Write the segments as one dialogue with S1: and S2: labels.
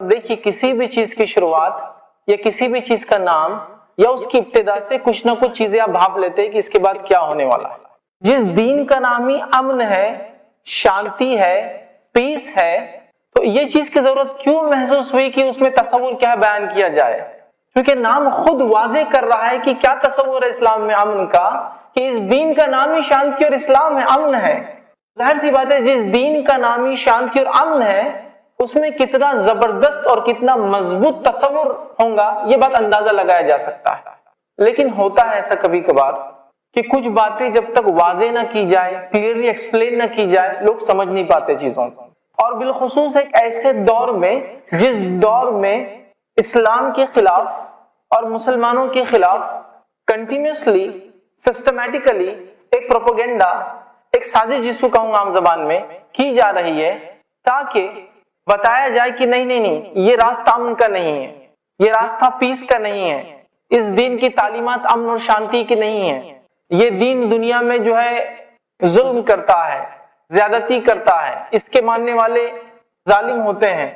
S1: دیکھیے کسی بھی چیز کی شروعات یا کسی بھی چیز کا نام یا اس کی ابتدا سے کچھ نہ کچھ چیزیں آپ بھاپ لیتے ہیں کہ اس کے بعد کیا ہونے والا ہے۔ جس دین کا نام ہی امن ہے، شانتی ہے، پیس ہے، تو یہ چیز کی ضرورت کیوں محسوس ہوئی کہ اس میں تصور کیا بیان کیا جائے؟ کیونکہ نام خود واضح کر رہا ہے کہ کیا تصور ہے اسلام میں امن کا، کہ اس دین کا نام ہی شانتی اور اسلام ہے، امن ہے۔ ظاہر سی بات ہے جس دین کا نام ہی شانتی اور امن ہے اس میں کتنا زبردست اور کتنا مضبوط تصور ہوگا یہ بات اندازہ لگایا جا سکتا ہے۔ لیکن ہوتا ہے ایسا کبھی کبھار کہ کچھ باتیں جب تک واضح نہ کی جائے، کلیئرلی ایکسپلین نہ کی جائے، لوگ سمجھ نہیں پاتے چیزوں کو۔ اور بالخصوص ایک ایسے دور میں جس دور میں اسلام کے خلاف اور مسلمانوں کے خلاف کنٹینیوسلی سسٹمیٹیکلی ایک پروپیگنڈا، ایک سازش جس کو کہوں عام زبان میں کی جا رہی ہے تاکہ بتایا جائے کہ نہیں یہ راستہ امن کا نہیں ہے، یہ راستہ پیس کا نہیں ہے، اس دین کی تعلیمات امن اور شانتی کی نہیں ہے، یہ دین دنیا میں جو ہے ظلم کرتا ہے، زیادتی کرتا ہے، اس کے ماننے والے ظالم ہوتے ہیں،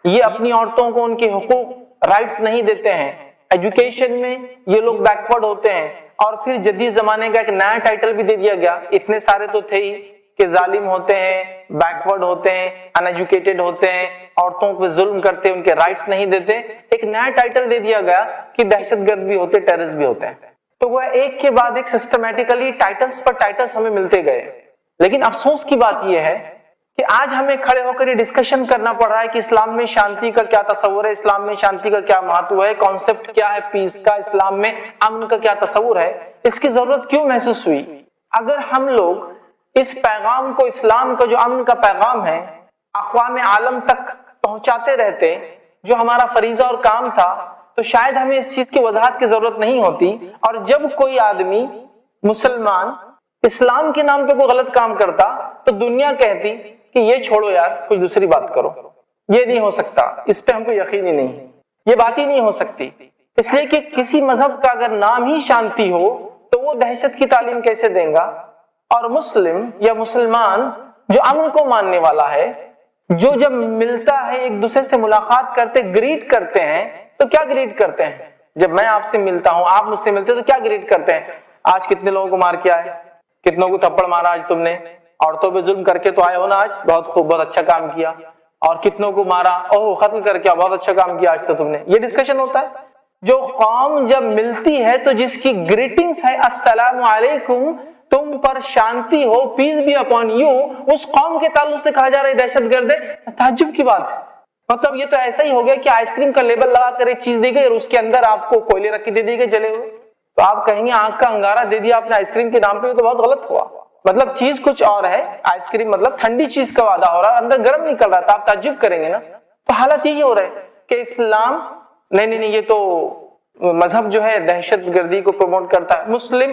S1: یہ اپنی عورتوں کو ان کے حقوق رائٹس نہیں دیتے ہیں، ایجوکیشن میں یہ لوگ بیکورڈ ہوتے ہیں، اور پھر جدید زمانے کا ایک نیا ٹائٹل بھی دے دیا گیا، اتنے سارے تو تھے ہی کہ ظالم ہوتے ہیں، بیکورڈ ہوتے ہیں، ان ایجوکیٹڈ ہوتے ہیں، عورتوں پہ ظلم کرتے ہیں، ان کے رائٹس نہیں دیتے، ایک نیا ٹائٹل دے دیا گیا کہ دہشت گرد بھی ہوتے، ٹیررسٹ بھی ہوتے ہیں۔ تو وہ ایک کے بعد ایک سسٹمیٹیکلی ٹائٹلز پر ٹائٹلز ہمیں ملتے گئے۔ لیکن افسوس کی بات یہ ہے کہ آج ہمیں کھڑے ہو کر یہ ڈسکشن کرنا پڑ رہا ہے کہ اسلام میں شانتی کا کیا تصور ہے، اسلام میں شانتی کا کیا مہتو ہے، کانسیپٹ کیا ہے پیس کا، اسلام میں امن کا کیا تصور ہے، اس کی ضرورت کیوں محسوس ہوئی؟ اگر ہم لوگ اس پیغام کو، اسلام کا جو امن کا پیغام ہے، اقوام عالم تک پہنچاتے رہتے جو ہمارا فریضہ اور کام تھا، تو شاید ہمیں اس چیز کی وضاحت کی ضرورت نہیں ہوتی۔ اور جب کوئی آدمی مسلمان اسلام کے نام پہ کوئی غلط کام کرتا تو دنیا کہتی کہ یہ چھوڑو یار، کچھ دوسری بات کرو، یہ نہیں ہو سکتا، اس پہ ہم کو یقین ہی نہیں ہے، یہ بات ہی نہیں ہو سکتی۔ اس لیے کہ کسی مذہب کا اگر نام ہی شانتی ہو تو وہ دہشت کی تعلیم کیسے دیں گا؟ اور مسلم یا مسلمان جو امن کو ماننے والا ہے، جو جب ملتا ہے ایک دوسرے سے ملاقات کرتے گریٹ کرتے ہیں، تو کیا گریٹ کرتے ہیں؟ جب میں آپ سے ملتا ہوں، آپ مجھ سے ملتے ہیں، تو کیا گریٹ کرتے ہیں؟ آج کتنے لوگوں کو مار کیا ہے، کتنوں کو تھپڑ مارا آج تم نے، عورتوں پہ ظلم کر کے تو آئے ہو نا آج، بہت خوب، بہت اچھا کام کیا، اور کتنوں کو مارا، اوہ ختم کر کے بہت اچھا کام کیا آج تو تم نے۔ یہ ڈسکشن ہوتا ہے۔ جو قوم جب ملتی ہے تو جس کی گریٹنگز ہے السلام علیکم، تم پر شانتی ہو، پیس بی اپون یو، اس قوم کے تعلق سے کہا جا رہا ہے دہشت گرد ہے، تعجب کی بات ہے۔ مطلب یہ تو ایسا ہی ہو گیا کہ آئس کریم کا لیبل لگا کر ایک چیز دی گئی اور اس کے اندر آپ کو کوئلے رکھ کے دے دی گئے جلے ہوئے، تو آپ کہیں گے آنکھ کا انگارہ دے دیا آپ نے آئس کریم کے نام پہ، تو بہت غلط ہوا۔ مطلب چیز کچھ اور ہے، آئس کریم مطلب ٹھنڈی چیز کا وعدہ ہو رہا ہے، اندر گرم نکل رہا تھا، آپ تعجب کریں گے نا۔ تو حالت یہی ہو رہا ہے کہ اسلام نہیں یہ تو مذہب جو ہے دہشت گردی کو پروموٹ کرتا ہے، مسلم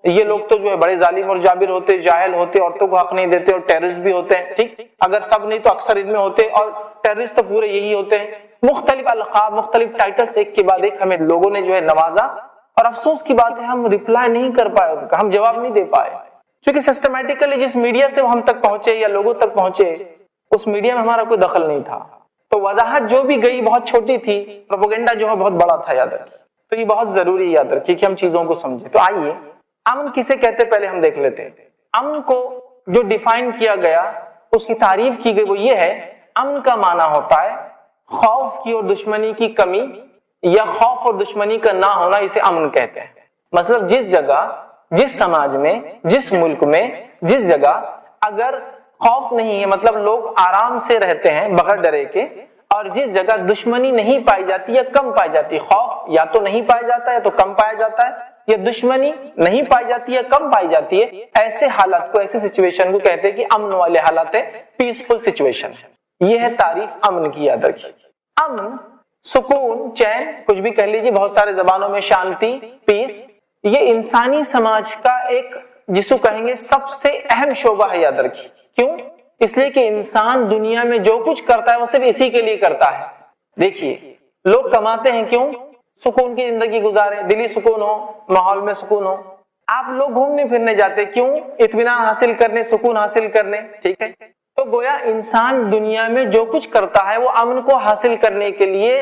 S1: یہ لوگ تو جو ہے بڑے ظالم اور جابر ہوتے، جاہل ہوتے، عورتوں کو حق نہیں دیتے، اور ٹیررسٹ بھی ہوتے ہیں۔ ٹھیک، اگر سب نہیں تو اکثر ان میں ہوتے، اور ٹیررسٹ تو پورے یہی ہوتے ہیں۔ مختلف القاب، مختلف ٹائٹلز ایک کے بعد ایک ہمیں لوگوں نے جو ہے نوازا، اور افسوس کی بات ہے ہم ریپلائی نہیں کر پائے، ان کا ہم جواب نہیں دے پائے، کیونکہ سسٹمیٹیکلی جس میڈیا سے وہ ہم تک پہنچے یا لوگوں تک پہنچے اس میڈیا میں ہمارا کوئی دخل نہیں تھا، تو وضاحت جو بھی گئی بہت چھوٹی تھی، پروپیگنڈا جو ہے بہت بڑا تھا، یاد رکھیے۔ تو یہ بہت ضروری یاد رکھیے کہ ہم چیزوں کو سمجھیں۔ تو آئیے امن کسے کہتے پہلے ہم دیکھ لیتے ہیں۔ امن کو جو ڈیفائن کیا گیا، اس کی تعریف کی گئی، وہ یہ ہے، امن کا معنی ہوتا ہے خوف کی اور دشمنی کی کمی، یا خوف اور دشمنی کا نہ ہونا، اسے امن کہتے ہیں۔ مطلب جس جگہ، جس سماج میں، جس ملک میں، جس جگہ اگر خوف نہیں ہے، مطلب لوگ آرام سے رہتے ہیں بغیر ڈرے کے، اور جس جگہ دشمنی نہیں پائی جاتی یا کم پائی جاتی، خوف یا تو نہیں پایا جاتا ہے تو کم پایا جاتا ہے، یا دشمنی نہیں پائی جاتی ہے کم پائی جاتی ہے، ایسے حالت کو، ایسے سچویشن کو کہتے ہیں کہ امن والے حالات ہے، پیسفل سچویشن۔ یہ ہے تعریف امن کی، یاد رکھیے۔ امن، سکون، چین، کچھ بھی کہہ لیجیے، بہت سارے زبانوں میں شانتی، پیس، یہ انسانی سماج کا ایک جس کو کہیں گے سب سے اہم شعبہ ہے، یاد رکھیے۔ کیوں؟ اس لیے کہ انسان دنیا میں جو کچھ کرتا ہے وہ صرف اسی کے لیے کرتا ہے۔ دیکھیے لوگ کماتے ہیں کیوں؟ سکون کی زندگی گزارے، دلی سکون ہو، ماحول میں سکون ہو۔ آپ لوگ گھومنے پھرنے جاتے کیوں؟ اطمینان حاصل کرنے، سکون حاصل کرنے، ٹھیک ہے۔ تو تو گویا انسان دنیا میں جو کچھ کرتا ہے وہ امن کو حاصل کرنے کے لیے،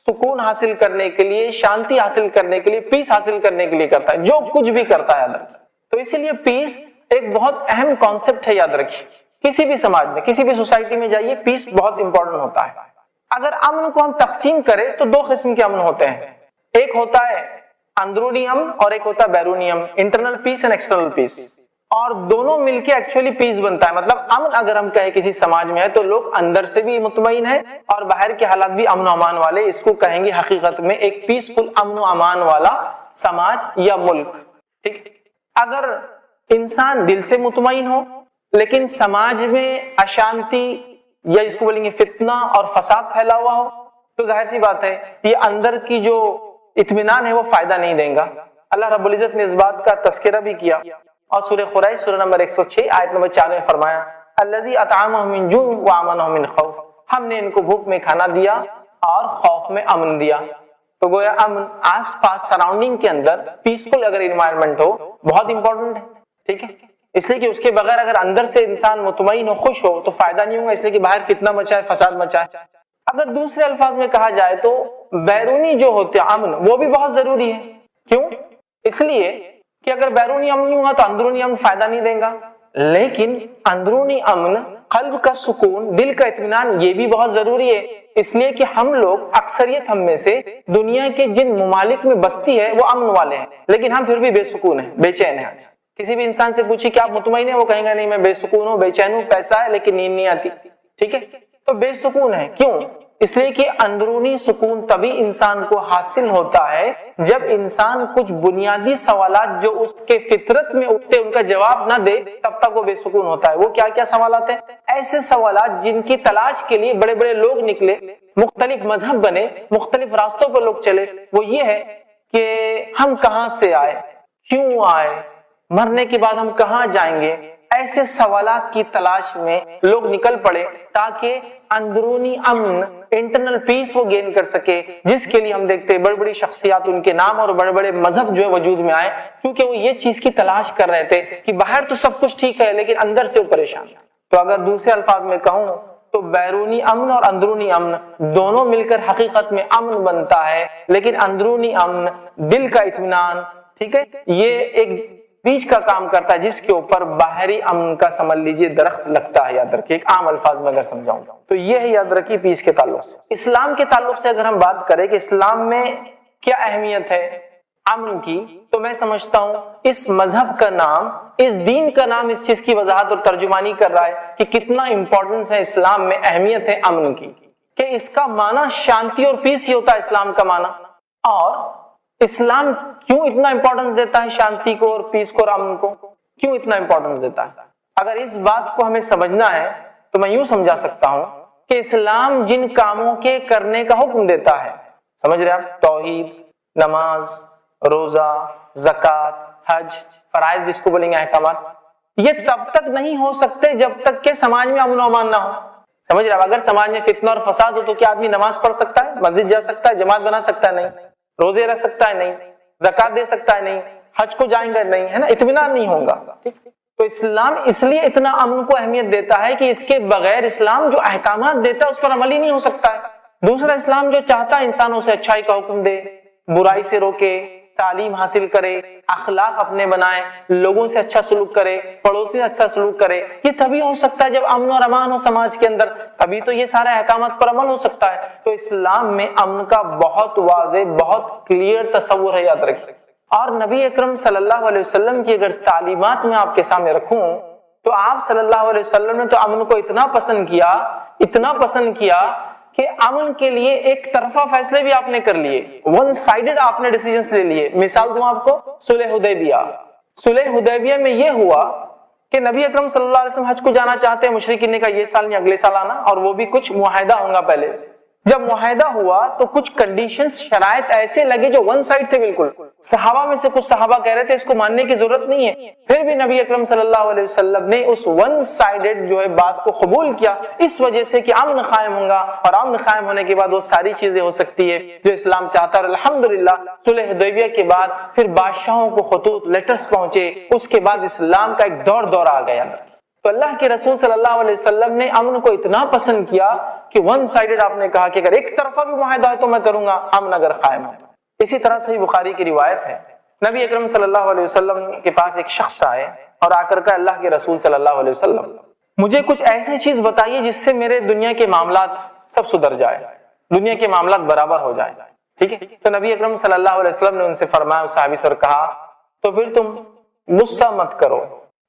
S1: سکون حاصل کرنے کے لیے، شانتی حاصل کرنے کے لیے، پیس حاصل کرنے کے لیے کرتا ہے، جو کچھ بھی کرتا ہے یاد رکھیں۔ تو اسی لیے پیس ایک بہت اہم کانسیپٹ ہے، یاد رکھیے۔ کسی بھی سماج میں، کسی بھی سوسائٹی میں جائیے، پیس بہت امپورٹنٹ ہوتا ہے۔ اگر امن کو ہم تقسیم کریں تو دو قسم کے امن ہوتے ہیں، ایک ہوتا ہے اندرونی امن اور ایک ہوتا ہے بیرونی امن، انٹرنل پیس اینڈ ایکسٹرنل پیس، اور دونوں مل کے ایکچولی پیس بنتا ہے۔ مطلب امن اگر ہم کہیں کسی سماج میں ہے تو لوگ اندر سے بھی مطمئن ہیں اور باہر کے حالات بھی امن و امان والے، اس کو کہیں گے حقیقت میں ایک پیسفل امن و امان والا سماج یا ملک، ٹھیک۔ اگر انسان دل سے مطمئن ہو لیکن سماج میں اشانتی یا اس کو بولیں گے فتنہ اور فساد پھیلا ہوا ہو تو ظاہر سی بات ہے یہ اندر کی جو اطمینان ہے وہ فائدہ نہیں دیں گا۔ اللہ رب العزت نے اس بات کا تذکرہ بھی کیا اور سورہ قریش سورہ نمبر 106 آیت نمبر 4 میں فرمایا الذی اطعمهم من جوع وآمنهم من خوف، ہم نے ان کو بھوک میں کھانا دیا اور خوف میں امن دیا۔ تو گویا امن آس پاس سراؤنڈنگ کے اندر پیسفل اگر انوائرمنٹ ہو بہت امپورٹنٹ ہے، ٹھیک ہے، اس لیے کہ اس کے بغیر اگر اندر سے انسان مطمئن ہو، خوش ہو تو فائدہ نہیں ہوگا، اس لیے کہ باہر فتنہ مچائے، فساد مچائے۔ اگر دوسرے الفاظ میں کہا جائے تو بیرونی جو ہوتے امن وہ بھی بہت ضروری ہے، کیوں؟ اس لیے کہ اگر بیرونی امن نہیں ہوگا تو اندرونی امن فائدہ نہیں دے گا، لیکن اندرونی امن، قلب کا سکون، دل کا اطمینان یہ بھی بہت ضروری ہے، اس لیے کہ ہم لوگ اکثریت ہم میں سے دنیا کے جن ممالک میں بستی ہے وہ امن والے ہیں لیکن ہم پھر بھی بے سکون ہیں، بے چین ہیں۔ کسی بھی انسان سے پوچھی کہ آپ مطمئن ہیں، وہ کہیں گا نہیں میں بے سکون ہوں، بے چین ہوں، پیسہ ہے لیکن نیند نہیں آتی، ٹھیک ہے، تو بے سکون ہے، کیوں؟ اس لیے کہ اندرونی سکون تبھی انسان کو حاصل ہوتا ہے جب انسان کچھ بنیادی سوالات جو اس کے فطرت میں اٹھتے ان کا جواب نہ دے تب تک وہ بے سکون ہوتا ہے۔ وہ کیا کیا سوالات ہیں؟ ایسے سوالات جن کی تلاش کے لیے بڑے بڑے لوگ نکلے، مختلف مذہب بنے، مختلف راستوں پر لوگ چلے، وہ یہ ہے کہ ہم کہاں سے آئے، کیوں آئے، مرنے کے بعد ہم کہاں جائیں گے، ایسے سوالات کی تلاش میں لوگ نکل پڑے تاکہ اندرونی امن، انٹرنل پیس وہ گین کر سکے، جس کے لیے ہم دیکھتے ہیں بڑی بڑی شخصیات ان کے نام اور بڑے بڑے مذہب جو ہے وجود میں آئے، کیونکہ وہ یہ چیز کی تلاش کر رہے تھے کہ باہر تو سب کچھ ٹھیک ہے لیکن اندر سے وہ پریشان۔ تو اگر دوسرے الفاظ میں کہوں تو بیرونی امن اور اندرونی امن دونوں مل کر حقیقت میں امن بنتا ہے، لیکن اندرونی امن، دل کا اطمینان، ٹھیک ہے، یہ ایک بیج کا کام کرتا ہے جس کے اوپر باہری امن کا سمجھ لیجئے درخت لگتا ہے، یاد رکھیے، ایک عام الفاظ میں اگر سمجھاؤں تو یہ ہے، یاد رکھیے، پیس کے تعلق سے۔ اسلام کے تعلق سے اگر ہم بات کریں کہ اسلام میں کیا اہمیت ہے امن کی، تو میں سمجھتا ہوں اس مذہب کا نام، اس دین کا نام اس چیز کی وضاحت اور ترجمانی کر رہا ہے کہ کتنا امپورٹنس ہے اسلام میں، اہمیت ہے امن کی، کہ اس کا معنی شانتی اور پیس ہی ہوتا ہے اسلام کا معنی۔ اور اسلام کیوں اتنا امپورٹنس دیتا ہے شانتی کو اور پیس کو اور امن کو، کیوں اتنا امپورٹنس دیتا ہے؟ اگر اس بات کو ہمیں سمجھنا ہے تو میں یوں سمجھا سکتا ہوں کہ اسلام جن کاموں کے کرنے کا حکم دیتا ہے، سمجھ رہے آپ، توحید، نماز، روزہ، زکوٰۃ، حج، فرائض جس کو بولیں گے احکامات، یہ تب تک نہیں ہو سکتے جب تک کہ سماج میں امن و امان نہ ہو، سمجھ رہے آپ۔ اگر سماج میں فتنہ اور فساد ہو تو کیا آدمی نماز پڑھ سکتا ہے، مسجد جا سکتا ہے، جماعت بنا سکتا ہے؟ نہیں۔ روزے رکھ سکتا ہے؟ نہیں۔ زکوٰۃ دے سکتا ہے؟ نہیں۔ حج کو جائیں گے؟ نہیں، ہے نا، اطمینان نہیں ہوگا۔ تو اسلام اس لیے اتنا امن کو اہمیت دیتا ہے کہ اس کے بغیر اسلام جو احکامات دیتا ہے اس پر عمل ہی نہیں ہو سکتا ہے۔ دوسرا اسلام جو چاہتا ہے انسانوں سے اچھائی کا حکم دے، برائی سے روکے، تعلیم حاصل کرے، اخلاق اپنے بنائے، لوگوں سے اچھا سلوک کرے، پڑوسی سے اچھا سلوک کرے، یہ تبھی ہو سکتا ہے جب امن اور امان ہو سماج کے اندر، تبھی تو یہ سارے احکامات پر عمل ہو سکتا ہے۔ تو اسلام میں امن کا بہت واضح، بہت کلیئر تصور ہے، یاد رکھیے۔ اور نبی اکرم صلی اللہ علیہ وسلم کی اگر تعلیمات میں آپ کے سامنے رکھوں تو آپ صلی اللہ علیہ وسلم نے تو امن کو اتنا پسند کیا، اتنا پسند کیا کہ امن کے لیے ایک طرفہ فیصلے بھی آپ نے کر لیے، ون سائیڈڈ آپ نے ڈیسیژنز لے لیے۔ مثال دوں آپ کو، صلح حدیبیہ۔ صلح حدیبیہ میں یہ ہوا کہ نبی اکرم صلی اللہ علیہ وسلم حج کو جانا چاہتے ہیں، مشرکین نے کہا یہ سال نہیں اگلے سال آنا، اور وہ بھی کچھ معاہدہ ہوگا پہلے۔ جب معاہدہ ہوا تو کچھ کنڈیشنز، شرائط ایسے لگے جو ون سائڈ تھے بالکل۔ صحابہ میں سے کچھ صحابہ کہہ رہے تھے اس کو ماننے کی ضرورت نہیں ہے، پھر بھی نبی اکرم صلی اللہ علیہ وسلم نے اس ون سائیڈڈ جو ہے بات کو قبول کیا، اس وجہ سے کہ امن قائم ہوگا، اور امن قائم ہونے کے بعد وہ ساری چیزیں ہو سکتی ہے جو اسلام چاہتا ہے۔ اور الحمدللہ صلح حدیبیہ کے بعد پھر بادشاہوں کو خطوط، لیٹرز پہنچے، اس کے بعد اسلام کا ایک دور آ گیا۔ تو اللہ کے رسول صلی اللہ علیہ وسلم نے امن کو اتنا پسند کیا کہ ون سائیڈڈ آپ نے کہا کہ اگر ایک طرفہ بھی معاہدہ ہے تو میں کروں گا، امن اگر قائم ہے۔ اسی طرح صحیح بخاری کی روایت ہے، نبی اکرم صلی اللہ علیہ وسلم کے پاس ایک شخص آئے اور آ کر کہا اللہ کے رسول صلی اللہ علیہ وسلم مجھے کچھ ایسی چیز بتائیے جس سے میرے دنیا کے معاملات سب سدھر جائے، دنیا کے معاملات برابر ہو جائے، ٹھیک ہے؟ تو نبی اکرم صلی اللہ علیہ وسلم نے ان سے فرمایا، اس صحابی سے کہا تو پھر تم غصہ مت کرو۔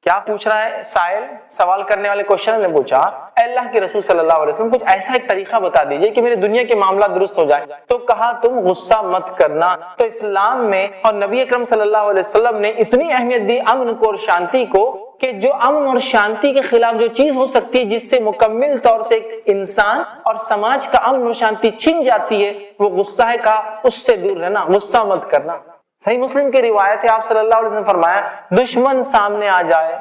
S1: کیا پوچھ رہا ہے سائل؟ سوال کرنے والے کوشچن نے پوچھا اے اللہ کے رسول صلی اللہ علیہ وسلم کچھ ایسا ایک طریقہ بتا دیجئے کہ میرے دنیا کے معاملات درست ہو جائے۔ تو کہا تم غصہ مت کرنا۔ تو اسلام میں اور نبی اکرم صلی اللہ علیہ وسلم نے اتنی اہمیت دی امن کو اور شانتی کو کہ جو امن اور شانتی کے خلاف جو چیز ہو سکتی ہے جس سے مکمل طور سے ایک انسان اور سماج کا امن اور شانتی چھن جاتی ہے وہ غصہ ہے، کا اس سے دور رہنا، غصہ مت کرنا۔ صحیح مسلم کی روایت ہے، آپ صلی اللہ علیہ وسلم نے فرمایا دشمن سامنے آ جائے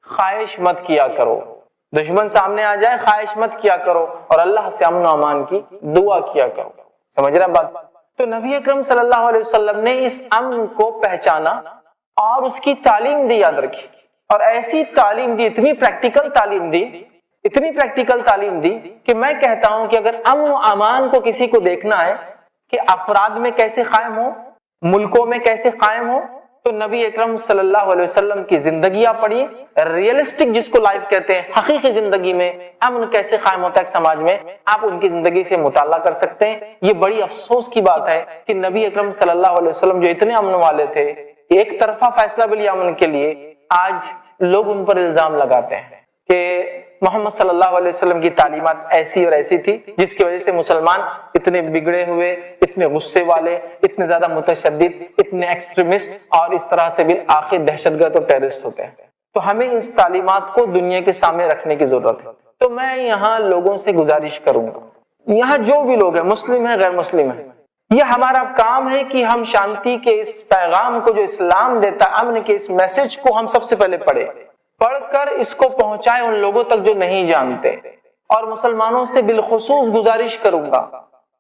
S1: خواہش مت کیا کرو، دشمن سامنے آ جائے خواہش مت کیا کرو اور اللہ سے امن و امان کی دعا کیا کرو۔ سمجھ رہے ہیں بات؟ تو نبی اکرم صلی اللہ علیہ وسلم نے اس امن کو پہچانا اور اس کی تعلیم دی، یاد رکھی، اور ایسی تعلیم دی، اتنی پریکٹیکل تعلیم دی، اتنی پریکٹیکل تعلیم دی کہ میں کہتا ہوں کہ اگر امن و امان کو کسی کو دیکھنا ہے کہ افراد میں کیسے قائم ہو، ملکوں میں کیسے قائم ہو، تو نبی اکرم صلی اللہ علیہ وسلم کی زندگیاں پڑھیے، ریئلسٹک جس کو لائف کہتے ہیں، حقیقی زندگی میں امن کیسے قائم ہوتا ہے سماج میں، آپ ان کی زندگی سے مطالعہ کر سکتے ہیں۔ یہ بڑی افسوس کی بات ہے کہ نبی اکرم صلی اللہ علیہ وسلم جو اتنے امن والے تھے، ایک طرفہ فیصلہ بھی لیا امن کے لیے، آج لوگ ان پر الزام لگاتے ہیں کہ محمد صلی اللہ علیہ وسلم کی تعلیمات ایسی اور ایسی تھی جس کی وجہ سے مسلمان اتنے بگڑے ہوئے، اتنے غصے والے، اتنے زیادہ متشدد، اتنے ایکسٹریمسٹ اور اس طرح سے بالآخر دہشت گرد اور ٹیررسٹ ہوتے ہیں۔ تو ہمیں اس تعلیمات کو دنیا کے سامنے رکھنے کی ضرورت ہے۔ تو میں یہاں لوگوں سے گزارش کروں گا، یہاں جو بھی لوگ ہیں، مسلم ہیں غیر مسلم ہیں، یہ ہمارا کام ہے کہ ہم شانتی کے اس پیغام کو جو اسلام دیتا ہے، امن کے اس میسج کو ہم سب سے پہلے پڑھ کر اس کو پہنچائیں ان لوگوں تک جو نہیں جانتے۔ اور مسلمانوں سے بالخصوص گزارش کروں گا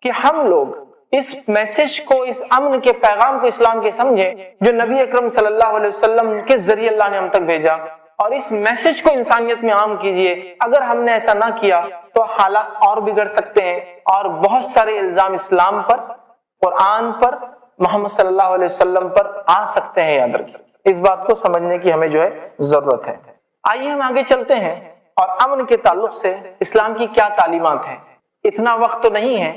S1: کہ ہم لوگ اس میسج کو، اس امن کے پیغام کو اسلام کے سمجھیں جو نبی اکرم صلی اللہ علیہ وسلم کے ذریعے اللہ نے ہم تک بھیجا، اور اس میسج کو انسانیت میں عام کیجئے۔ اگر ہم نے ایسا نہ کیا تو حالات اور بگڑ سکتے ہیں اور بہت سارے الزام اسلام پر، قرآن پر، محمد صلی اللہ علیہ وسلم پر آ سکتے ہیں، یاد رکھیے۔ اس بات کو سمجھنے کی ہمیں جو ہے ضرورت ہے۔ آئیے ہم آگے چلتے ہیں اور امن کے تعلق سے اسلام کی کیا تعلیمات ہیں۔ اتنا وقت تو نہیں ہے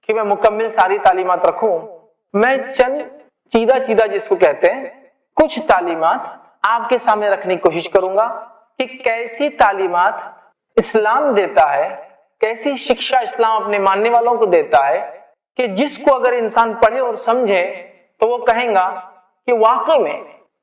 S1: کہ میں مکمل ساری تعلیمات رکھوں، میں چند چیدہ جس کو کہتے ہیں کچھ تعلیمات آپ کے سامنے رکھنے کی کوشش کروں گا کہ کیسی تعلیمات اسلام دیتا ہے، کیسی شکشا اسلام اپنے ماننے والوں کو دیتا ہے کہ جس کو اگر انسان پڑھے اور سمجھے تو وہ کہیں گا کہ واقعی میں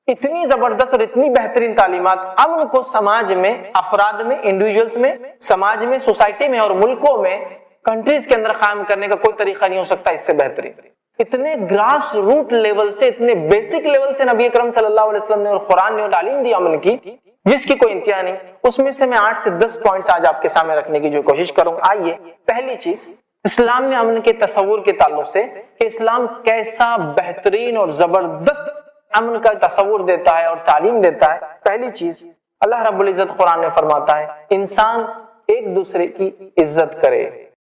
S1: اتنی زبردست اور اتنی بہترین تعلیمات امن کو سماج میں، افراد میں، انڈیویجولز میں، سماج میں، سوسائٹی میں اور ملکوں میں، کنٹریز کے اندر قائم کرنے کا کوئی طریقہ نہیں ہو سکتا اس سے بہترین۔ اتنے گراس روٹ لیول سے، اتنے بیسک لیول سے نبی اکرم صلی اللہ علیہ وسلم نے اور قرآن نے تعلیم دی امن کی، جس کی کوئی انتہا نہیں۔ اس میں سے میں 8 سے 10 پوائنٹس آج آپ کے سامنے رکھنے کی جو کوشش کروں گا۔ آئیے، پہلی چیز اسلام نے امن کے تصور کے تعلق سے کہ اسلام کیسا بہترین اور زبردست امن کا تصور دیتا ہے اور تعلیم دیتا ہے۔ پہلی چیز اللہ رب العزت قرآن میں فرماتا ہے انسان ایک دوسرے کی عزت کرے،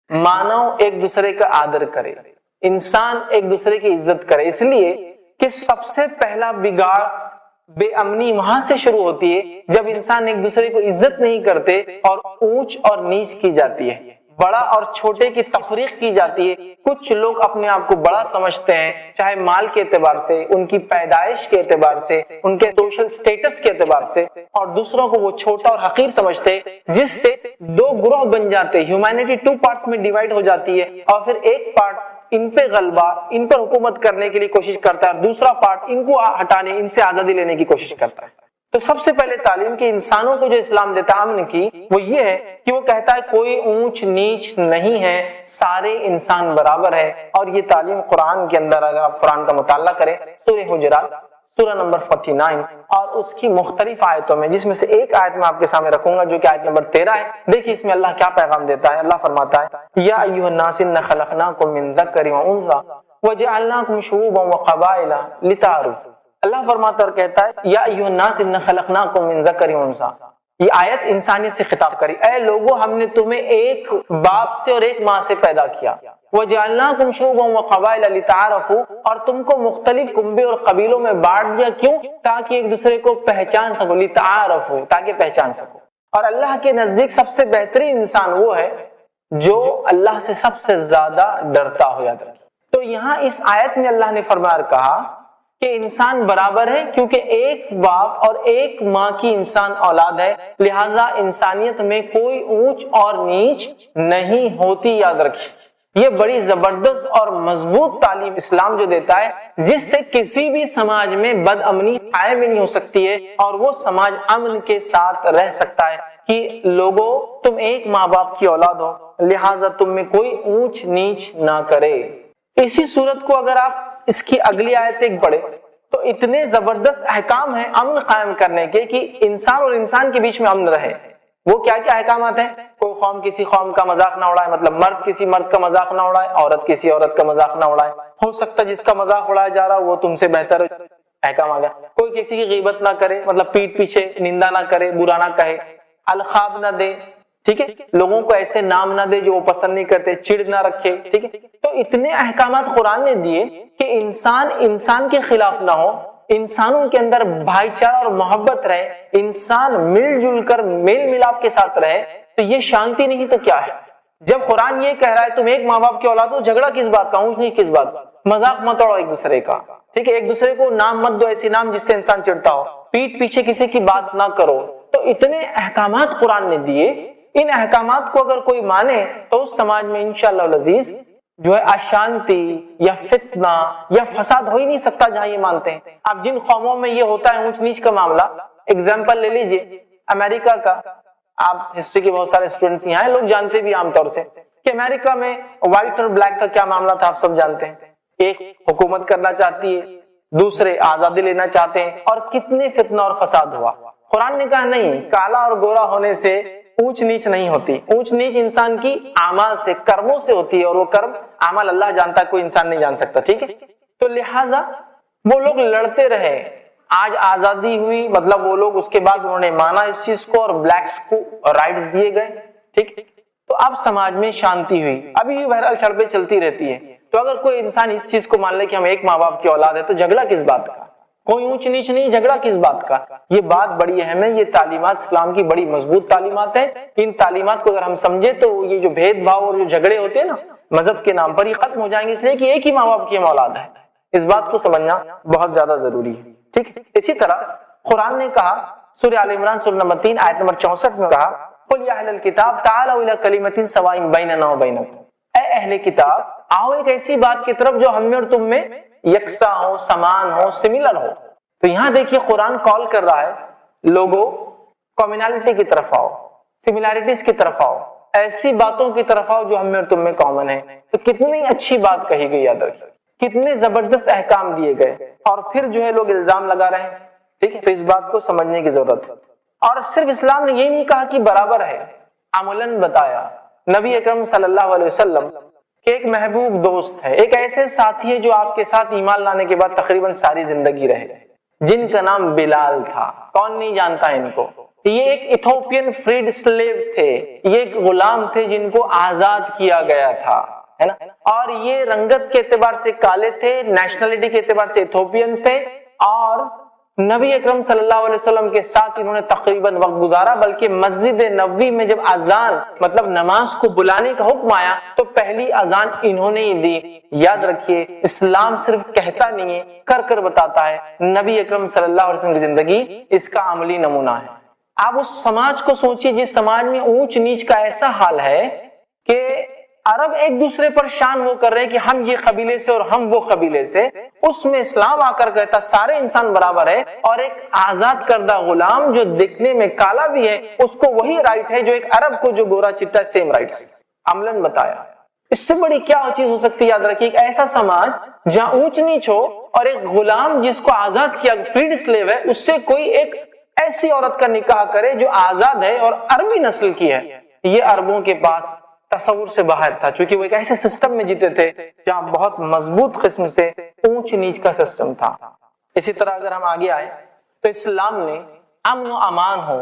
S1: مانو ایک دوسرے کا آدر کرے، انسان ایک دوسرے کی عزت کرے، اس لیے کہ سب سے پہلا بگاڑ، بے امنی وہاں سے شروع ہوتی ہے جب انسان ایک دوسرے کو عزت نہیں کرتے اور اونچ اور نیچ کی جاتی ہے، بڑا اور چھوٹے کی تفریق کی جاتی ہے۔ کچھ لوگ اپنے آپ کو بڑا سمجھتے ہیں، چاہے مال کے اعتبار سے، ان کی پیدائش کے اعتبار سے، ان کے سوشل سٹیٹس کے اعتبار سے، اور دوسروں کو وہ چھوٹا اور حقیر سمجھتے ہیں، جس سے 2 گروہ بن جاتے ہیں، ہیومینٹی 2 پارٹس میں ڈیوائیڈ ہو جاتی ہے، اور پھر ایک پارٹ ان پہ غلبہ، ان پر حکومت کرنے کے لیے کوشش کرتا ہے، اور دوسرا پارٹ ان کو ہٹانے، ان سے آزادی لینے کی کوشش کرتا ہے۔ تو سب سے پہلے تعلیم کہ انسانوں کو جو اسلام دیتا ہے امن کی، وہ یہ ہے کہ وہ کہتا ہے کوئی اونچ نیچ نہیں ہے، سارے انسان برابر ہے۔ اور یہ تعلیم قرآن کے اندر، اگر آپ قرآن کا مطالعہ کریں، سورہ حجرات سورہ نمبر 49 اور اس کی مختلف آیتوں میں، جس میں سے ایک آیت میں آپ کے سامنے رکھوں گا جو کہ آیت نمبر 13 ہے، دیکھیے اس میں اللہ کیا پیغام دیتا ہے۔ اللہ فرماتا ہے یا ایھا الناس انا خلقناکم من ذکر و انثی وجعلناکم شعوبا وقبائل لتعارفوا۔ اللہ فرماتا اور کہتا ہے یا ایھا الناس انا خلقناکم من ذکر و انثی، یہ آیت انسانیت سے خطاب کری، اے لوگو ہم نے تمہیں ایک باپ سے اور ایک ماں سے پیدا کیا، وَجَعَلْنَاكُمْ شُعُوبًا وَقَبَائِلَ لِتَعَارَفُوا، اور تم کو مختلف کنبے اور قبیلوں میں بانٹ دیا، کیوں؟ تاکہ ایک دوسرے کو پہچان سکو، لِتَعَارَفُوا، تاکہ پہچان سکو۔ اور اللہ کے نزدیک سب سے بہترین انسان وہ ہے جو اللہ سے سب سے زیادہ ڈرتا ہو۔ یاد رکھیں، تو یہاں اس آیت میں اللہ نے فرمایا کہا کہ انسان برابر ہے، کیونکہ ایک باپ اور ایک ماں کی انسان اولاد ہے، لہذا انسانیت میں کوئی اونچ اور نیچ نہیں ہوتی۔ یاد رکھیں، یہ بڑی زبردست اور مضبوط تعلیم اسلام جو دیتا ہے، جس سے کسی بھی سماج میں بد امنی قائم نہیں ہو سکتی ہے، اور وہ سماج امن کے ساتھ رہ سکتا ہے کہ لوگوں تم ایک ماں باپ کی اولاد ہو، لہذا تم میں کوئی اونچ نیچ نہ کرے۔ اسی صورت کو اگر آپ اس کی اگلی آیت ایک پڑھے تو اتنے زبردست احکام ہیں امن قائم کرنے کے کہ انسان اور انسان کے بیچ میں امن رہے۔ وہ کیا کیا احکامات ہیں؟ کوئی قوم کسی قوم کا مذاق نہ اڑائے، مطلب مرد کسی مرد کا مذاق نہ اڑائے، عورت کسی عورت کا مذاق نہ اڑائے، ہو سکتا ہے جس کا مذاق اڑایا جا رہا وہ تم سے بہتر احکام آ گیا۔ کوئی کسی کی غیبت نہ کرے، مطلب پیٹ پیچھے نندا نہ کرے، برا نہ کہے، القاب نہ دے، ٹھیک ہے، لوگوں کو ایسے نام نہ دے جو وہ پسند نہیں کرتے، چڑ نہ رکھے، ٹھیک ہے۔ تو اتنے احکامات قرآن نے دیے کہ انسان کے خلاف نہ ہو، انسانوں کے اندر بھائی چارہ اور محبت رہے، انسان مل جل کر میل ملاپ کے ساتھ رہے، تو یہ شانتی نہیں تو کیا ہے؟ جب قرآن یہ کہہ رہا ہے تم ایک ماں باپ کی اولاد ہو، جھگڑا کس بات کا، اونچ نہیں کس بات کا، مذاق مت اڑاؤ ایک دوسرے کا، ٹھیک ہے، ایک دوسرے کو نام مت دو ایسی نام جس سے انسان چڑھتا ہو، پیٹ پیچھے کسی کی بات نہ کرو۔ تو اتنے احکامات قرآن نے دیے، ان احکامات کو اگر کوئی مانے تو اس سماج میں انشاءاللہ العزیز جو ہے اشانتی یا فتنہ یا فساد ہو ہی نہیں سکتا جہاں یہ مانتے ہیں۔ اب جن قوموں میں یہ ہوتا ہے اونچ نیچ کا معاملہ، اگزامپل لے لیجئے امریکہ کا، آپ ہسٹری کے بہت سارے اسٹوڈنٹس یہاں ہیں، لوگ جانتے بھی عام طور سے کہ امریکہ میں وائٹ اور بلیک کا کیا معاملہ تھا، آپ سب جانتے ہیں۔ ایک حکومت کرنا چاہتی ہے، دوسرے آزادی لینا چاہتے ہیں، اور کتنے فتنہ اور فساد ہوا۔ قرآن نے کہا نہیں، کالا اور گورا ہونے سے اونچ نیچ نہیں ہوتی، اونچ نیچ انسان کی اعمال سے، کرموں سے ہوتی ہے، اور وہ کرم اعمال اللہ جانتا ہے، کوئی انسان نہیں جان سکتا، ٹھیک ہے۔ تو لہٰذا وہ لوگ لڑتے رہے، آج آزادی ہوئی، مطلب وہ لوگ اس کے بعد انہوں نے مانا اس چیز کو اور بلیکس کو رائٹس دیے گئے، ٹھیک، تو اب سماج میں شانتی ہوئی۔ ابھی بھی بہرحال چھڑپیں چلتی رہتی ہے، تو اگر کوئی انسان اس چیز کو مان لے کہ ہم ایک ماں باپ کی اولاد ہے تو جھگڑا کس بات کا، کوئی اونچ نیچ نہیں، جھگڑا کس بات کا۔ یہ بات بڑی اہم ہے، یہ تعلیمات اسلام کی بڑی مضبوط تعلیمات ہیں، ان تعلیمات کو اگر ہم سمجھے تو یہ جو بھید بھاؤ اور جو جھگڑے ہوتے ہیں نا مذہب کے نام پر، یہ ختم ہو جائیں گے، اس لیے کہ ایک ہی ماں باپ کی ہم اولاد ہے۔ اس بات کو سمجھنا بہت زیادہ ضروری ہے، ٹھیک۔ اسی طرح قرآن نے کہا سورہ آل عمران سورہ نمبر 3 آیت نمبر 64 میں کہا قُلْ يَا أَهْلَ الْكِتَابِ تَعَالَوْا إِلَىٰ كَلِمَةٍ سَوَاءٍ بَيْنَنَا وَبَيْنَكُمْ، اے اہل کتاب آؤ ایک ایسی بات کی طرف جو ہم میں اور تم میں یکساں ہو، سمان ہو، سملر ہو۔ تو یہاں دیکھیے قرآن کال کر رہا ہے لوگوں کامنالٹی کی طرف آؤ، سملیرٹیز کی طرف آؤ، ایسی باتوں کی طرف آؤ جو ہم میں اور تم میں کامن ہے۔ تو کتنی اچھی بات کہی گئی، یاد رکھیے، کتنے زبردست احکام دیے گئے، اور پھر جو ہے لوگ الزام لگا رہے ہیں، ٹھیک ہے۔ تو اس بات کو سمجھنے کی ضرورت ہے، اور صرف اسلام نے یہ نہیں کہا کہ برابر ہے، عملاً بتایا نبی اکرم صلی اللہ علیہ وسلم کہ ایک محبوب دوست ہے، ایک ایسے ساتھی ہے جو آپ کے ساتھ ایمان لانے کے بعد تقریباً ساری زندگی رہے، جن کا نام بلال تھا۔ کون نہیں جانتا ان کو؟ یہ ایک ایتھوپین فریڈ سلیو تھے، یہ ایک غلام تھے جن کو آزاد کیا گیا تھا، ہے نا، اور یہ رنگت کے اعتبار سے کالے تھے، نیشنلٹی کے اعتبار سے ایتھوپین تھے، اور نبی اکرم صلی اللہ علیہ وسلم کے ساتھ انہوں نے تقریباً وقت گزارا، بلکہ مسجد نبوی میں جب اذان مطلب نماز کو بلانے کا حکم آیا تو پہلی اذان انہوں نے ہی دی۔ یاد رکھیے اسلام صرف کہتا نہیں ہے، کر کر بتاتا ہے۔ نبی اکرم صلی اللہ علیہ وسلم کی زندگی اس کا عملی نمونہ ہے۔ آپ اس سماج کو سوچیے جس سماج میں اونچ نیچ کا ایسا حال ہے کہ عرب ایک دوسرے پر شان وہ کر رہے ہیں کہ ہم یہ قبیلے سے اور ہم وہ قبیلے سے، اس میں اسلام آ کر کہتا سارے انسان برابر ہے، اور ایک آزاد کردہ غلام جو دیکھنے میں کالا بھی ہے اس کو وہی رائٹ ہے جو ایک عرب کو جو گورا چٹا سیم رائٹس، عملاً بتایا۔ اس سے بڑی کیا چیز ہو سکتی ہے؟ یاد رکھیے ایک ایسا سماج جہاں اونچ نیچ ہو اور ایک غلام جس کو آزاد کیا فریڈ سلیو ہے اس سے کوئی ایک ایسی عورت کا نکاح کرے جو آزاد ہے اور عربی نسل کی ہے۔ یہ عربوں کے پاس تصور سے باہر تھا، چونکہ وہ ایک ایسے سسٹم میں جیتے تھے جہاں بہت مضبوط قسم سے اونچ نیچ کا سسٹم تھا۔ اسی طرح اگر ہم آگے آئے تو اسلام نے امن و امان ہو،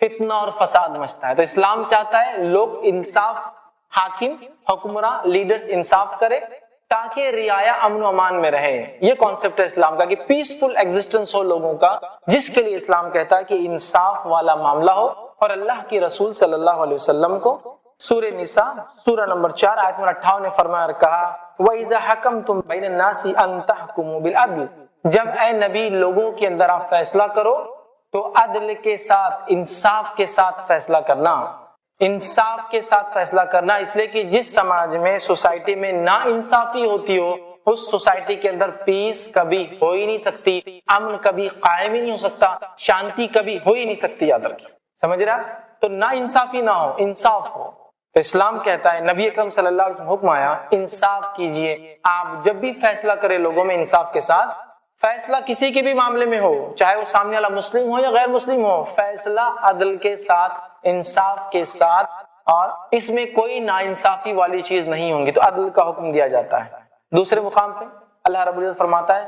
S1: فتنہ اور فساد مچتا ہے. تو اسلام چاہتا ہے لوگ انصاف، حاکم حکمراں لیڈرز انصاف کرے تاکہ رعایا امن و امان میں رہے. یہ کانسیپٹ ہے اسلام کا کہ پیسفل ایگزسٹنس ہو لوگوں کا، جس کے لیے اسلام کہتا ہے کہ انصاف والا معاملہ ہو. اور اللہ کی رسول صلی اللہ علیہ وسلم کو سورہ نساء سورہ نمبر 4 آیت نمبر 58 نے فرمایا اور کہا وَإِذَا حَكَمْتُمْ بَيْنَ النَّاسِ أَن تَحْكُمُوا بِالْعَدْلِ، جب اے نبی لوگوں کے اندر آپ فیصلہ کرو تو عدل کے ساتھ، انصاف کے ساتھ فیصلہ کرنا. انصاف کے ساتھ فیصلہ کرنا اس لیے کہ جس سماج میں، سوسائٹی میں نا انصافی ہوتی ہو، اس سوسائٹی کے اندر پیس کبھی ہو ہی نہیں سکتی، امن کبھی قائم ہی نہیں ہو سکتا، شانتی کبھی ہو ہی نہیں سکتی. یاد رکھیں، سمجھ رہا؟ تو نا انصافی نہ ہو، انصاف ہو. تو اسلام کہتا ہے، نبی اکرم صلی اللہ علیہ وسلم حکم آیا انصاف کیجئے. آپ جب بھی فیصلہ کرے لوگوں میں انصاف کے ساتھ، فیصلہ کسی کے بھی معاملے میں ہو، چاہے وہ سامنے والا مسلم ہو یا غیر مسلم ہو، فیصلہ عدل کے ساتھ، انصاف کے ساتھ، اور اس میں کوئی ناانصافی والی چیز نہیں ہوں گی. تو عدل کا حکم دیا جاتا ہے. دوسرے مقام پہ اللہ رب العزت فرماتا ہے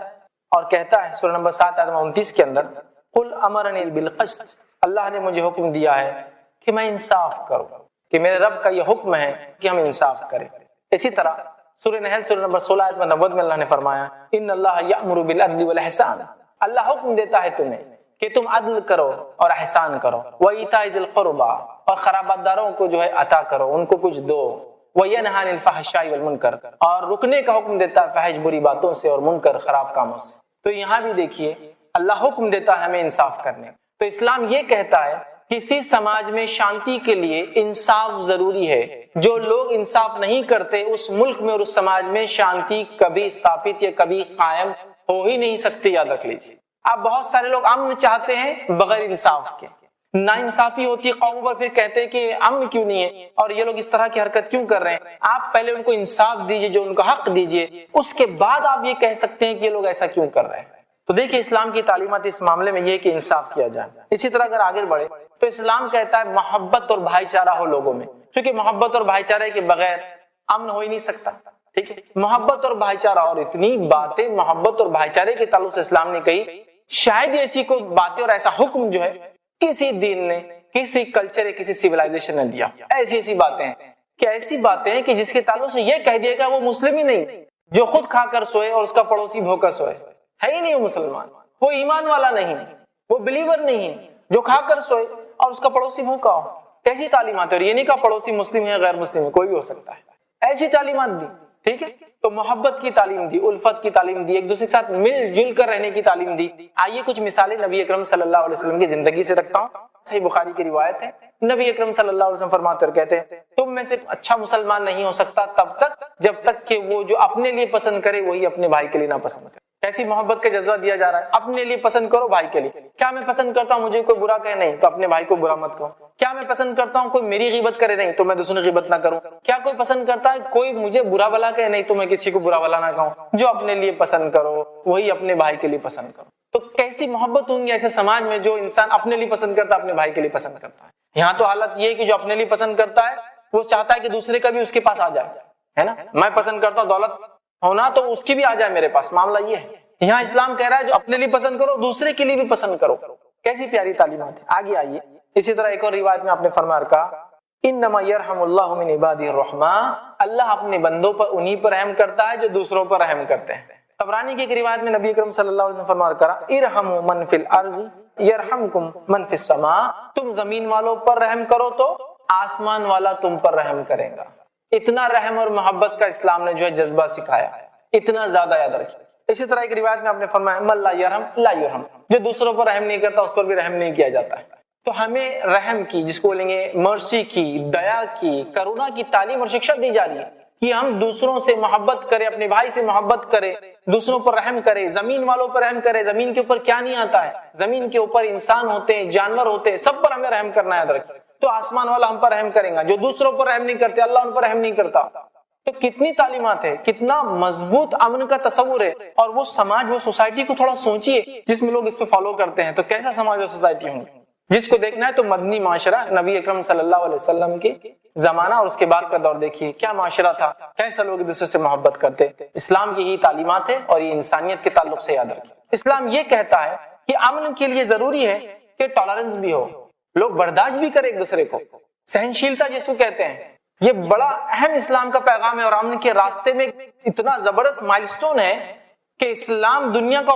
S1: اور کہتا ہے سورہ نمبر 7 آیت 29 کے اندر قل امرنی بالقسط، اللہ نے مجھے حکم دیا ہے کہ میں انصاف کروں، کہ میرے رب کا یہ حکم ہے کہ ہم انصاف کریں. اسی طرح سورہ نحل سورہ نمبر 16 آیت 90 میں اللہ نے فرمایا ان اللہ یأمر بالعدل والاحسان، اللہ حکم دیتا ہے تمہیں کہ تم عدل کرو اور احسان کرو. وایتاء ذی القربى، اور قرابت داروں کو جو ہے عطا کرو، ان کو کچھ دو. وینہی عن الفحشاء والمنکر، اور رکنے کا حکم دیتا ہے فحش بری باتوں سے اور منکر خراب کاموں سے. تو یہاں بھی دیکھیے اللہ حکم دیتا ہے ہمیں انصاف کرنے. تو اسلام یہ کہتا ہے کسی سماج میں شانتی کے لیے انصاف ضروری ہے. جو لوگ انصاف نہیں کرتے اس ملک میں اور اس سماج میں شانتی کبھی استھاپت یا کبھی قائم ہو ہی نہیں سکتی. یاد رکھ لیجیے. آپ بہت سارے لوگ امن چاہتے ہیں بغیر انصاف کے، نا انصافی ہوتی ہے قوموں پر، پھر کہتے ہیں کہ امن کیوں نہیں ہے اور یہ لوگ اس طرح کی حرکت کیوں کر رہے ہیں. آپ پہلے ان کو انصاف دیجیے، جو ان کا حق دیجیے، اس کے بعد آپ یہ کہہ سکتے ہیں کہ یہ لوگ ایسا کیوں کر رہے ہیں. تو دیکھیے اسلام کی تعلیمات اس معاملے میں یہ ہے کہ انصاف کیا جائے. اسی طرح اگر آگے بڑھے تو اسلام کہتا ہے محبت اور بھائی چارہ ہو لوگوں میں، کیونکہ محبت اور بھائی چارے کے بغیر امن ہو ہی نہیں سکتا. ٹھیک ہے، محبت اور بھائی چارہ، اور اتنی باتیں محبت اور بھائی چارے کے تعلق سے اسلام نے کہی، شاید ایسی کوئی باتیں اور ایسا حکم جو ہے کسی دین نے، کسی کلچر یا کسی سیولائزیشن نے دیا. ایسی باتیں ہیں کہ ایسی باتیں ہیں کہ جس کے تعلق سے یہ کہہ دیا کہ وہ مسلم ہی نہیں، جو خود کھا کر سوئے اور اس کا پڑوسی بھوکا سوئے، ہے ہی نہیں وہ مسلمان، وہ ایمان والا نہیں، وہ بلیور نہیں، جو کھا کر سوئے اور اس کا پڑوسی بھوکا ہو. کیسی تعلیمات ہے؟ اور یہ نہیں کہا پڑوسی مسلم ہے غیر مسلم ہے، کوئی بھی ہو سکتا ہے. ایسی تعلیمات دی. ٹھیک ہے، تو محبت کی تعلیم دی، الفت کی تعلیم دی، ایک دوسرے کے ساتھ مل جل کر رہنے کی تعلیم دی. آئیے کچھ مثالیں نبی اکرم صلی اللہ علیہ وسلم کی زندگی سے رکھتا ہوں. صحیح بخاری کی روایت ہے، نبی اکرم صلی اللہ علیہ وسلم فرماتے اور کہتے ہیں تم میں سے اچھا مسلمان نہیں ہو سکتا تب تک جب تک کہ وہ جو اپنے لیے پسند کرے وہی اپنے بھائی کے لیے نہ پسند کرے. کیسی محبت کا جذبہ دیا جا رہا ہے. اپنے لیے پسند کرو، بھائی کے لیے. کیا میں پسند کرتا ہوں مجھے کوئی برا کہے نہیں تو اپنے بھائی کو برا مت کہو. کیا میں پسند کرتا ہوں کوئی میری غیبت کرے نہیں تو میں دوسروں کی غیبت نہ کروں. کیا کوئی پسند کرتا ہے کوئی مجھے برا بھلا کہے نہیں تو میں کسی کو برا بھلا نہ کہوں. جو اپنے لیے پسند کرو وہی اپنے بھائی کے لیے پسند کرو. تو کیسی محبت ہوں گی ایسے سماج میں جو انسان اپنے لیے پسند کرتا ہے اپنے بھائی کے لیے پسند کرتا ہے. یہاں تو حالت یہ ہے کہ جو اپنے لیے پسند کرتا ہے وہ چاہتا ہے کہ دوسرے کا بھی اس کے پاس آ جائے، ہے نا. میں پسند کرتا ہوں دولت ہونا تو اس کی بھی آ جائے میرے پاس. معاملہ یہ ہے. یہاں اسلام کہہ رہا ہے جو اپنے لیے پسند کرو دوسرے کے لیے بھی پسند کرو. کیسی پیاری تعلیمات ہے. آگے آئیے. اسی طرح ایک اور روایت میں آپ نے فرمایا کہا انما یرحم اللہ من عبادہ الرحماء، اللہ اپنے بندوں پر انہی پر رحم کرتا ہے جو دوسروں پر رحم کرتے ہیں. طبرانی کی ایک روایت میں نبی اکرم صلی اللہ علیہ وسلم فرمایا کرا ارحموا من فی الارض یرحمکم من فی السماء، تم زمین والوں پر رحم کرو تو آسمان والا تم پر رحم کرے گا. اتنا رحم اور محبت کا اسلام نے جو ہے جذبہ سکھایا، اتنا زیادہ. یاد رکھیے. اسی طرح ایک روایت میں آپ نے فرمایا من لا یرحم لا یرحم، جو دوسروں پر رحم نہیں کرتا اس پر بھی رحم نہیں کیا جاتا ہے. تو ہمیں رحم کی، جس کو بولیں گے مرسی کی، دیا کی، کرونا کی تعلیم اور شکشا دی جا رہی ہے کہ ہم دوسروں سے محبت کریں، اپنے بھائی سے محبت کریں، دوسروں پر رحم کریں، زمین والوں پر رحم کریں. زمین کے اوپر کیا نہیں آتا ہے، زمین کے اوپر انسان ہوتے ہیں، جانور ہوتے ہیں، سب پر ہمیں رحم کرنا ہے. یاد رکھیں. تو آسمان والا ہم پر رحم کرے گا. جو دوسروں پر رحم نہیں کرتے اللہ ان پر رحم نہیں کرتا. تو کتنی تعلیمات ہے، کتنا مضبوط امن کا تصور ہے. اور وہ سماج، وہ سوسائٹی کو تھوڑا سوچیے جس میں لوگ اس پہ فالو کرتے ہیں تو کیسا سماج اور سوسائٹی ہوں گی. جس کو دیکھنا ہے تو مدنی معاشرہ، نبی اکرم صلی اللہ علیہ وسلم کے زمانہ اور اس کے بعد کا دور دیکھیے کیا معاشرہ تھا، کیسا لوگ ایک دوسرے سے محبت کرتے. اسلام کی یہی تعلیمات ہے اور یہ انسانیت کے تعلق سے یاد رکھیں. اسلام یہ کہتا ہے کہ امن کے لیے ضروری ہے کہ ٹالرنس بھی ہو، لوگ برداشت بھی کرے ایک دوسرے کو، سہنشیلتا جسو کہتے ہیں. یہ بڑا اہم اسلام کا پیغام ہے اور امن کے راستے میں اتنا زبردست مائلسٹون ہے کہ اسلام دنیا کا